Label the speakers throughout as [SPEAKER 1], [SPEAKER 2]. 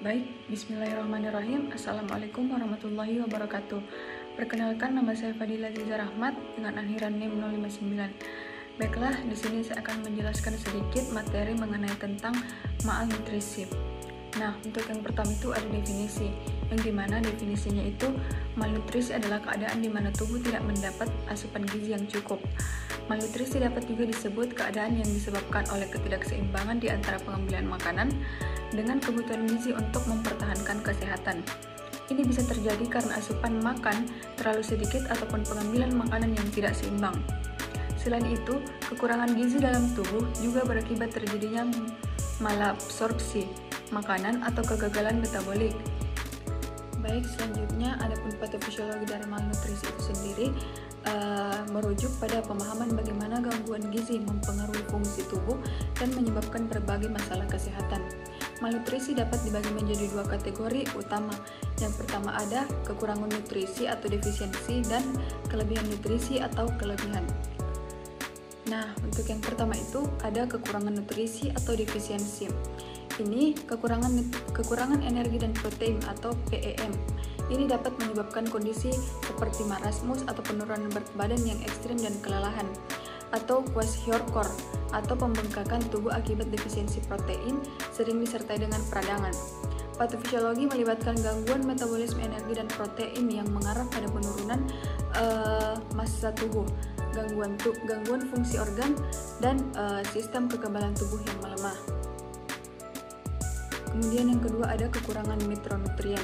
[SPEAKER 1] Baik, bismillahirrahmanirrahim. Assalamualaikum warahmatullahi wabarakatuh. Perkenalkan, nama saya Fadila Ziza Rahmat dengan akhiran NIM 059. Baiklah, di sini saya akan menjelaskan sedikit materi mengenai tentang malnutrisi. Nah, untuk yang pertama itu ada definisi, yang dimana definisinya itu malnutrisi adalah keadaan di mana tubuh tidak mendapat asupan gizi yang cukup. Malnutrisi dapat juga disebut keadaan yang disebabkan oleh ketidakseimbangan di antara pengambilan makanan dengan kebutuhan gizi untuk mempertahankan kesehatan. Ini bisa terjadi karena asupan makan terlalu sedikit ataupun pengambilan makanan yang tidak seimbang. Selain itu, kekurangan gizi dalam tubuh juga berakibat terjadinya malabsorpsi makanan atau kegagalan metabolik. Baik, selanjutnya adapun patofisiologi dari malnutrisi itu sendiri merujuk pada pemahaman bagaimana gangguan gizi mempengaruhi fungsi tubuh dan menyebabkan berbagai masalah kesehatan. Malnutrisi dapat dibagi menjadi dua kategori utama. Yang pertama ada kekurangan nutrisi atau defisiensi dan kelebihan nutrisi atau kelebihan. Nah, untuk yang pertama itu ada kekurangan nutrisi atau defisiensi. Ini kekurangan energi dan protein atau PEM. Ini dapat menyebabkan kondisi seperti marasmus atau penurunan berat badan yang ekstrim dan kelelahan, atau kwashiorkor atau pembengkakan tubuh akibat defisiensi protein sering disertai dengan peradangan. Patofisiologi melibatkan gangguan metabolisme energi dan protein yang mengarah pada penurunan massa tubuh, gangguan fungsi organ, dan sistem kekebalan tubuh yang melemah. Kemudian yang kedua ada kekurangan mikronutrien.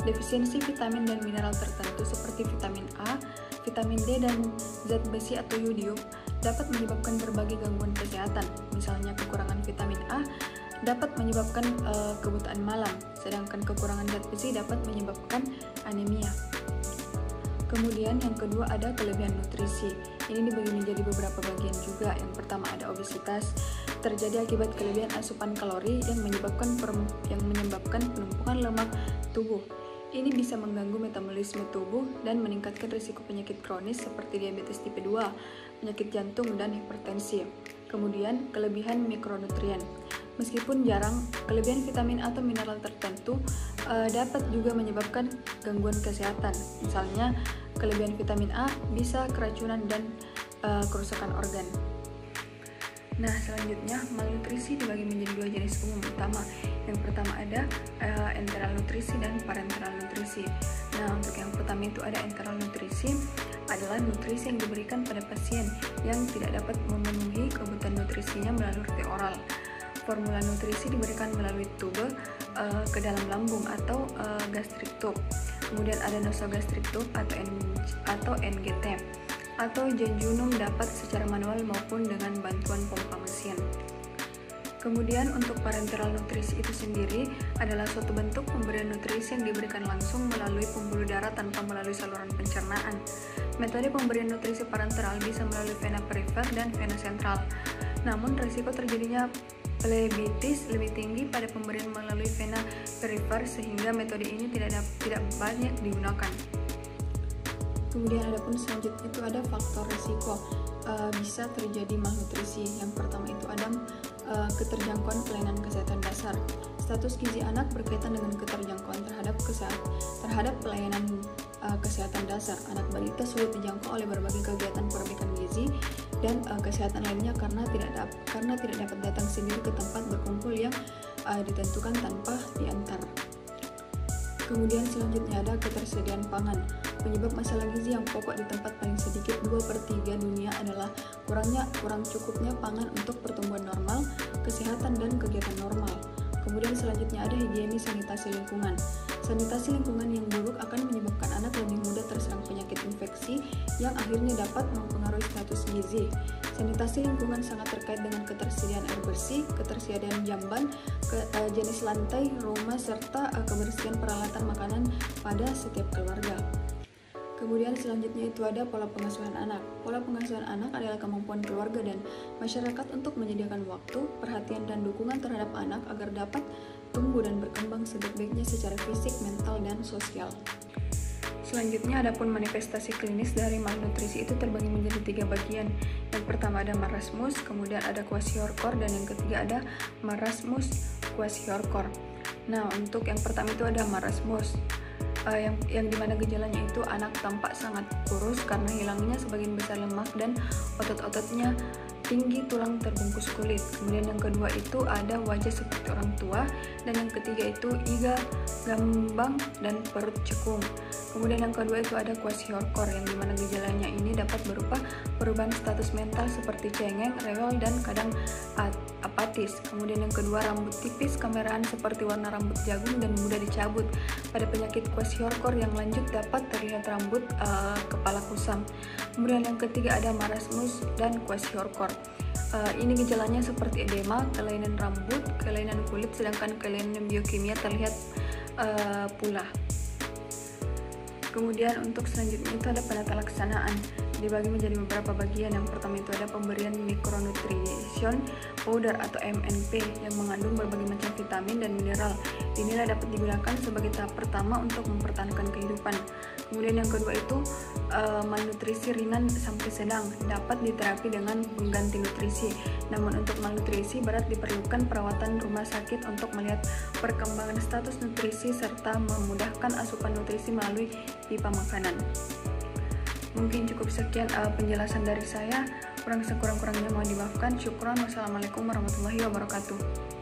[SPEAKER 1] Defisiensi vitamin dan mineral tertentu seperti vitamin A, vitamin D, dan zat besi atau yodium dapat menyebabkan berbagai gangguan kesehatan. Misalnya kekurangan vitamin A dapat menyebabkan kebutaan malam, sedangkan kekurangan zat besi dapat menyebabkan anemia. Kemudian yang kedua ada kelebihan nutrisi. Ini dibagi menjadi beberapa bagian juga. Yang pertama ada obesitas, terjadi akibat kelebihan asupan kalori yang menyebabkan penumpukan lemak tubuh. Ini bisa mengganggu metabolisme tubuh dan meningkatkan risiko penyakit kronis seperti diabetes tipe 2, penyakit jantung, dan hipertensi. Kemudian kelebihan mikronutrien. Meskipun jarang, kelebihan vitamin atau mineral tertentu dapat juga menyebabkan gangguan kesehatan. Misalnya, kelebihan vitamin A bisa keracunan dan kerusakan organ. Nah, selanjutnya malnutrisi dibagi menjadi dua jenis umum utama. Yang pertama ada enteral nutrisi dan parenteral nutrisi. Nah, untuk yang pertama itu ada enteral nutrisi, adalah nutrisi yang diberikan pada pasien yang tidak dapat memenuhi kebutuhan nutrisinya melalui rute oral. Formula nutrisi diberikan melalui tube ke dalam lambung atau gastric tube. Kemudian ada nasogastric tube atau NGT, atau jejunum dapat secara manual maupun dengan bantuan pompa mesin. Kemudian untuk parenteral nutrisi itu sendiri adalah suatu bentuk pemberian nutrisi yang diberikan langsung melalui pembuluh darah tanpa melalui saluran pencernaan. Metode pemberian nutrisi parenteral bisa melalui vena perifer dan vena sentral. Namun risiko terjadinya plebitis lebih tinggi pada pemberian melalui vena perifer sehingga metode ini tidak banyak digunakan. Kemudian adapun selanjutnya itu ada faktor risiko bisa terjadi malnutrisi. Yang pertama itu ada keterjangkauan pelayanan kesehatan dasar. Status gizi anak berkaitan dengan keterjangkauan terhadap pelayanan kesehatan dasar. Anak balita sulit dijangkau oleh berbagai kegiatan perbaikan gizi dan kesehatan lainnya karena tidak dapat datang sendiri ke tempat berkumpul yang ditentukan tanpa diantar. Kemudian selanjutnya ada ketersediaan pangan. Penyebab masalah gizi yang pokok di tempat paling sedikit 2/3 dunia adalah kurang cukupnya pangan untuk pertumbuhan normal, kesehatan, dan kegiatan normal. Kemudian selanjutnya ada higienis sanitasi lingkungan. Sanitasi lingkungan yang buruk akan menyebabkan anak lebih mudah terserang penyakit infeksi yang akhirnya dapat mempengaruhi status gizi. Sanitasi lingkungan sangat terkait dengan ketersediaan air bersih, ketersediaan jamban, jenis lantai, rumah, serta kebersihan peralatan makanan pada setiap keluarga. Kemudian selanjutnya itu ada pola pengasuhan anak. Pola pengasuhan anak adalah kemampuan keluarga dan masyarakat untuk menyediakan waktu, perhatian, dan dukungan terhadap anak agar dapat tumbuh dan berkembang sebaik-baiknya secara fisik, mental, dan sosial. Selanjutnya adapun manifestasi klinis dari malnutrisi itu terbagi menjadi 3 bagian. Yang pertama ada marasmus, kemudian ada kwashiorkor, dan yang ketiga ada marasmus kwashiorkor. Nah, untuk yang pertama itu ada marasmus, yang dimana gejalanya itu anak tampak sangat kurus karena hilangnya sebagian besar lemak dan otot-ototnya tinggi, tulang terbungkus kulit. Kemudian yang kedua itu ada wajah seperti orang tua, dan yang ketiga itu iga gambang dan perut cekung. Kemudian yang kedua itu ada kwashiorkor, yang dimana gejalanya ini dapat berupa perubahan status mental seperti cengeng, rewel, dan kadang apatis. Kemudian yang kedua rambut tipis, kemerahan seperti warna rambut jagung dan mudah dicabut. Pada penyakit kwashiorkor yang lanjut dapat terlihat rambut kepala kusam. Kemudian yang ketiga ada marasmus dan kwashiorkor. Ini gejalanya seperti edema, kelainan rambut, kelainan kulit, sedangkan kelainan biokimia terlihat pula. Kemudian untuk selanjutnya itu ada penata laksanaan, dibagi menjadi beberapa bagian. Yang pertama itu ada pemberian micronutrition powder atau MNP yang mengandung berbagai macam vitamin dan mineral. Dinilai dapat digunakan sebagai tahap pertama untuk mempertahankan kehidupan. Kemudian yang kedua itu malnutrisi ringan sampai sedang, dapat diterapi dengan pengganti nutrisi. Namun untuk malnutrisi berat diperlukan perawatan rumah sakit untuk melihat perkembangan status nutrisi serta memudahkan asupan nutrisi melalui pipa makanan. Mungkin cukup sekian penjelasan dari saya. Kurang sekurang-kurangnya mohon dimaafkan. Syukron. Wassalamualaikum warahmatullahi wabarakatuh.